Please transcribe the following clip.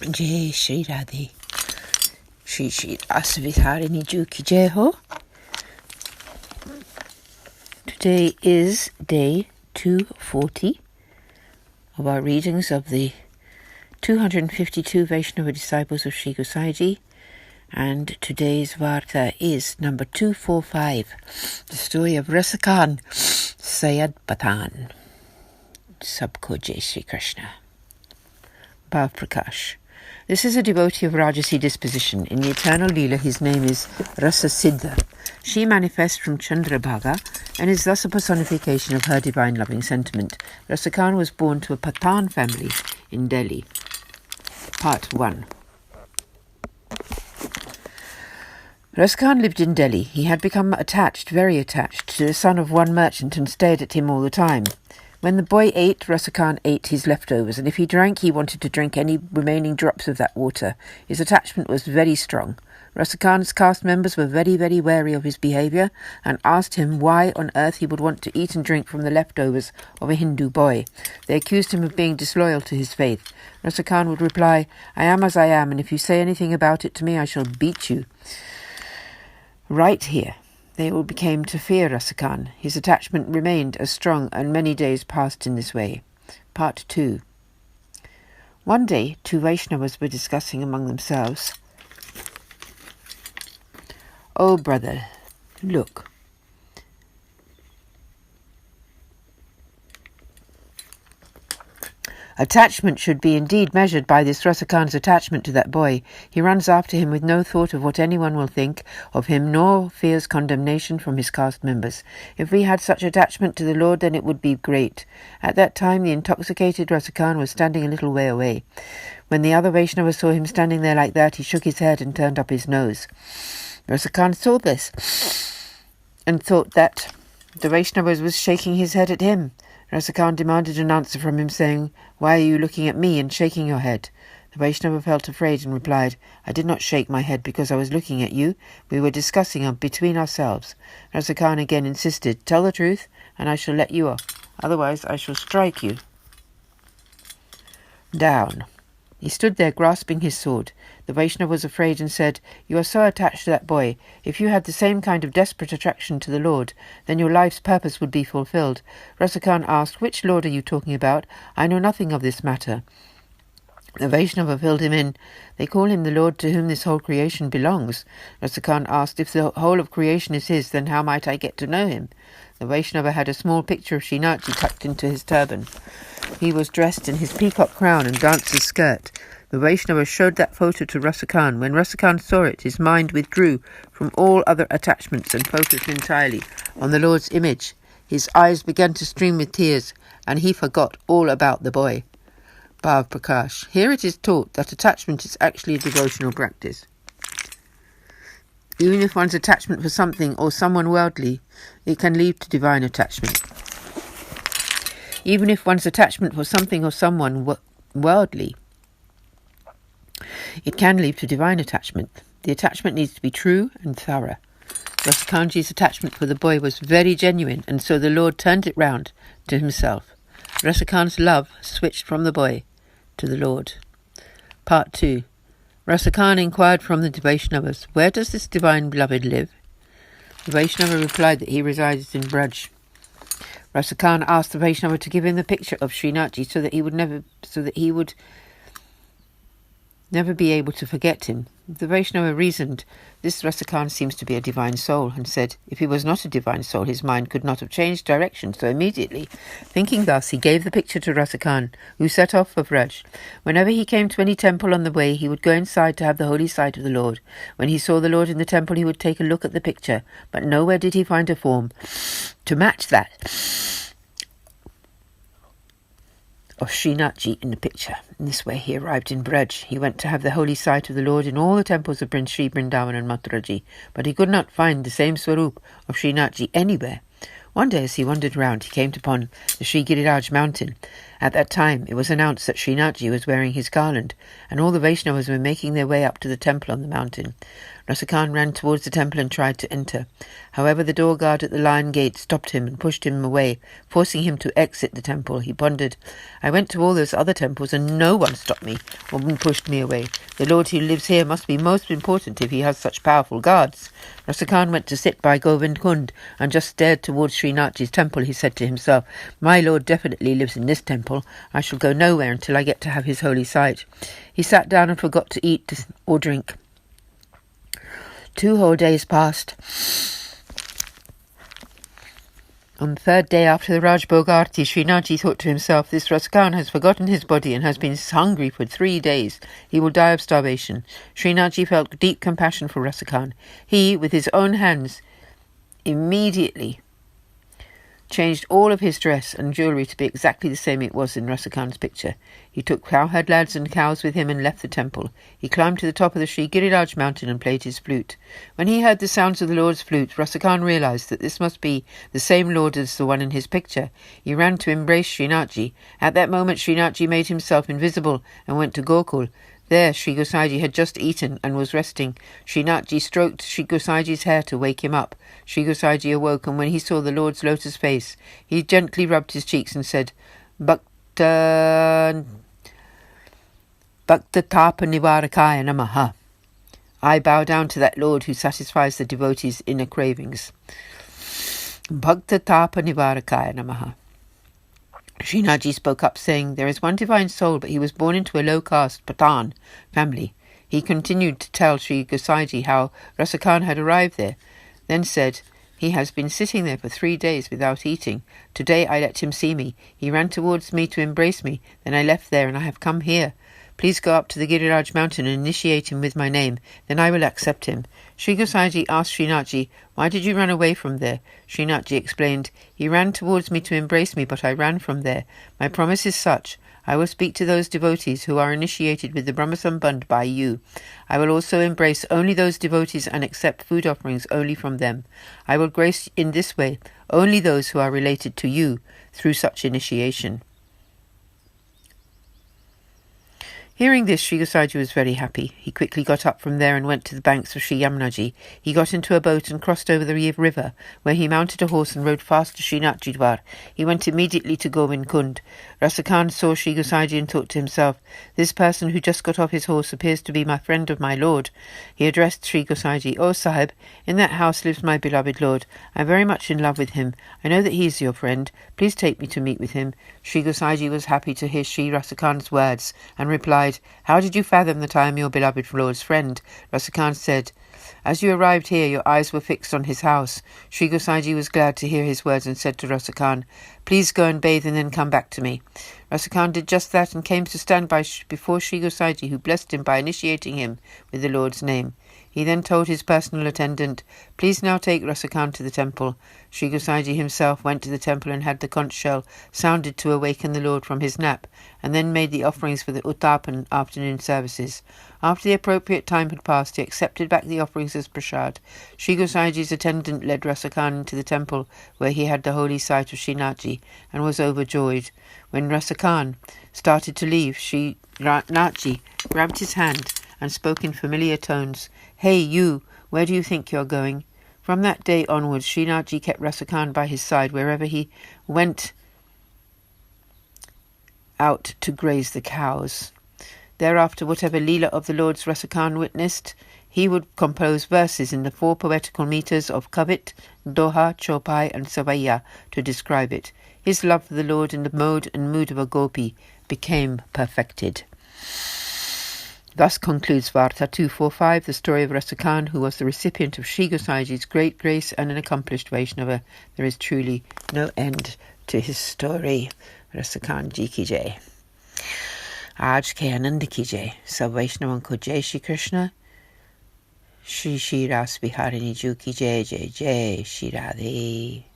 Jai Shri Radhe. Shri Shri Asavitharini Juki Jai Ho. Today is day 240 of our readings of the 252 Vaishnava disciples of Sri Gosaiji, and today's Varta is number 245, the story of Rasa Sayad Patan. Sabko Jai Shri Krishna. Bhav Prakash. This is a devotee of Rajasi disposition. In the eternal Leela, his name is Rasa Siddha. She manifests from Chandrabhaga and is thus a personification of her divine loving sentiment. Rasa was born to a Patan family in Delhi. Part 1. Rasa lived in Delhi. He had become attached, very attached, to the son of one merchant and stared at him all the time. When the boy ate, Rasa ate his leftovers, and if he drank, he wanted to drink any remaining drops of that water. His attachment was very strong. Rasa caste members were very, very wary of his behaviour and asked him why on earth he would want to eat and drink from the leftovers of a Hindu boy. They accused him of being disloyal to his faith. Rasa would reply, "I am as I am, and if you say anything about it to me, I shall beat you." Right here, they all became to fear Rasa. His attachment remained as strong, and many days passed in this way. Part 2. One day, two Vaishnavas were discussing among themselves, "Oh, brother, look. Attachment should be indeed measured by this Rasa attachment to that boy. He runs after him with no thought of what anyone will think of him, nor fears condemnation from his caste members. If we had such attachment to the Lord, then it would be great." At that time, the intoxicated Rasa was standing a little way away. When the other Vaishnava saw him standing there like that, he shook his head and turned up his nose. Rasa saw this and thought that the Vaishnava was shaking his head at him. Rasa demanded an answer from him, saying, "Why are you looking at me and shaking your head?" The Vaishnava felt afraid and replied, "I did not shake my head because I was looking at you. We were discussing between ourselves." Rasa again insisted, "Tell the truth, and I shall let you off. Otherwise I shall strike you down." He stood there grasping his sword. The Vaishnava was afraid and said, "You are so attached to that boy. If you had the same kind of desperate attraction to the Lord, then your life's purpose would be fulfilled." Rasa asked, "Which Lord are you talking about? I know nothing of this matter." The Vaishnava filled him in. "They call him the Lord to whom this whole creation belongs." Rasa asked, "If the whole of creation is his, then how might I get to know him?" The Vaishnava had a small picture of Srinathji tucked into his turban. He was dressed in his peacock crown and dancer's skirt. The Vaishnava showed that photo to Rasa. When Rasa saw it, his mind withdrew from all other attachments and focused entirely on the Lord's image. His eyes began to stream with tears, and he forgot all about the boy. Bhav Prakash. Here it is taught that attachment is actually a devotional practice. Even if one's attachment for something or someone worldly, it can lead to divine attachment. Even if one's attachment for something or someone worldly, it can lead to divine attachment. The attachment needs to be true and thorough. Rasa attachment for the boy was very genuine, and so the Lord turned it round to himself. Rasa love switched from the boy to the Lord. Part 2. Rasa inquired from the Vaishnavas, "Where does this divine beloved live?" The Vaishnava replied that he resides in Vraja. Rasa asked the Vaishnava to give him the picture of Srinathji so that he would never be able to forget him. The Vaishnava reasoned, "This Rasa seems to be a divine soul," and said, if he was not a divine soul, his mind could not have changed direction so immediately. Thinking thus, he gave the picture to Rasa, who set off for Vraja. Whenever he came to any temple on the way, he would go inside to have the holy sight of the Lord. When he saw the Lord in the temple, he would take a look at the picture, but nowhere did he find a form to match that of Srinathji in the picture. In this way he arrived in Vraja. He went to have the holy sight of the Lord in all the temples of Prince Sri Vrindavan and Mataji, but he could not find the same Swarup of Srinathji anywhere. One day as he wandered round, he came upon the Sri Giriraj mountain. At that time it was announced that Srinathji was wearing his garland, and all the Vaishnavas were making their way up to the temple on the mountain. Rasa Khan ran towards the temple and tried to enter. However, the door guard at the lion gate stopped him and pushed him away, forcing him to exit the temple. He pondered, I went to all those other temples and no one stopped me or pushed me away. The Lord who lives here must be most important if he has such powerful guards. Rasa Khan went to sit by Govind Kund and just stared towards Srinathji's temple. He said to himself, my Lord definitely lives in this temple. I shall go nowhere until I get to have his holy sight. He sat down and forgot to eat or drink. 2 whole days passed. On the 3rd day after the Rajbhog Aarti, Srinathji thought to himself, this Rasa Khan has forgotten his body and has been hungry for 3 days. He will die of starvation. Srinathji felt deep compassion for Rasa Khan. He, with his own hands, immediately changed all of his dress and jewellery to be exactly the same it was in Rasa Khan's picture. He took cowherd lads and cows with him and left the temple. He climbed to the top of the Sri Giriraj mountain and played his flute. When he heard the sounds of the Lord's flute, Rasa Khan realised that this must be the same Lord as the one in his picture. He ran to embrace Srinathji. At that moment Srinathji made himself invisible and went to Gokul. There Sri Gosaiji had just eaten and was resting. Srinathji stroked Sri Gosaiji's hair to wake him up. Sri Gosaiji awoke, and when he saw the Lord's lotus face, he gently rubbed his cheeks and said, Bhakta Tapa Nivarakaya Namaha. I bow down to that Lord who satisfies the devotees' inner cravings. Bhakta Tapa Nivarakaya Namaha. Srinathji spoke up, saying, there is one divine soul, but he was born into a low-caste Pathan family. He continued to tell Sri Gosaiji how Rasa Khan had arrived there, then said, he has been sitting there for 3 days without eating. Today I let him see me. He ran towards me to embrace me. Then I left there and I have come here. Please go up to the Giriraj mountain and initiate him with my name. Then I will accept him. Sri Gosaiji asked Srinathji, why did you run away from there? Srinathji explained, he ran towards me to embrace me, but I ran from there. My promise is such. I will speak to those devotees who are initiated with the Brahmasambandh by you. I will also embrace only those devotees and accept food offerings only from them. I will grace in this way only those who are related to you through such initiation. Hearing this, Sri Gosaiji was very happy. He quickly got up from there and went to the banks of Sri Yamunaji. He got into a boat and crossed over the river, where he mounted a horse and rode fast to Srinathji Dwar. He went immediately to Govind Kund. Rasa Khan saw Sri Gosaiji and thought to himself, this person who just got off his horse appears to be my friend of my lord. He addressed Sri Gosaiji, O Sahib, in that house lives my beloved lord. I am very much in love with him. I know that he is your friend. Please take me to meet with him. Sri Gosaiji was happy to hear Sri Rasa Khan's words and replied, how did you fathom that I am your beloved lord's friend? Rasa Khan said, as you arrived here, your eyes were fixed on his house. Sri Gosaiji was glad to hear his words and said to Rasa Khan, please go and bathe and then come back to me. Rasa Khan did just that and came to stand before Sri Gosaiji, who blessed him by initiating him with the Lord's name. He then told his personal attendant, please now take Rasa Khan to the temple. Sri Gosaiji himself went to the temple and had the conch shell sounded to awaken the Lord from his nap, and then made the offerings for the Uttapan afternoon services. After the appropriate time had passed, he accepted back the offerings as prasad. Sri Gosaiji's attendant led Rasa Khan into the temple, where he had the holy sight of Srinathji, and was overjoyed. When Rasa Khan started to leave, Srinathji grabbed his hand and spoke in familiar tones, hey, you, where do you think you're going? From that day onwards, Srinathji kept Rasa Khan by his side wherever he went out to graze the cows. Thereafter, whatever Leela of the Lord's Rasa Khan witnessed, he would compose verses in the 4 poetical meters of Kavit, Doha, Chopai and Savaya to describe it. His love for the Lord in the mode and mood of a gopi became perfected. Thus concludes Varta 245, the story of Rasa Khan, who was the recipient of Sri Gosaiji's great grace and an accomplished Vaishnava. There is truly no end to his story. Rasa Khan ji ki jai. आज के आनंद की जय. सब वैष्णवों को जय श्री कृष्ण. श्री श्री रास बिहारिणी जी की जय जय जय श्री राधे.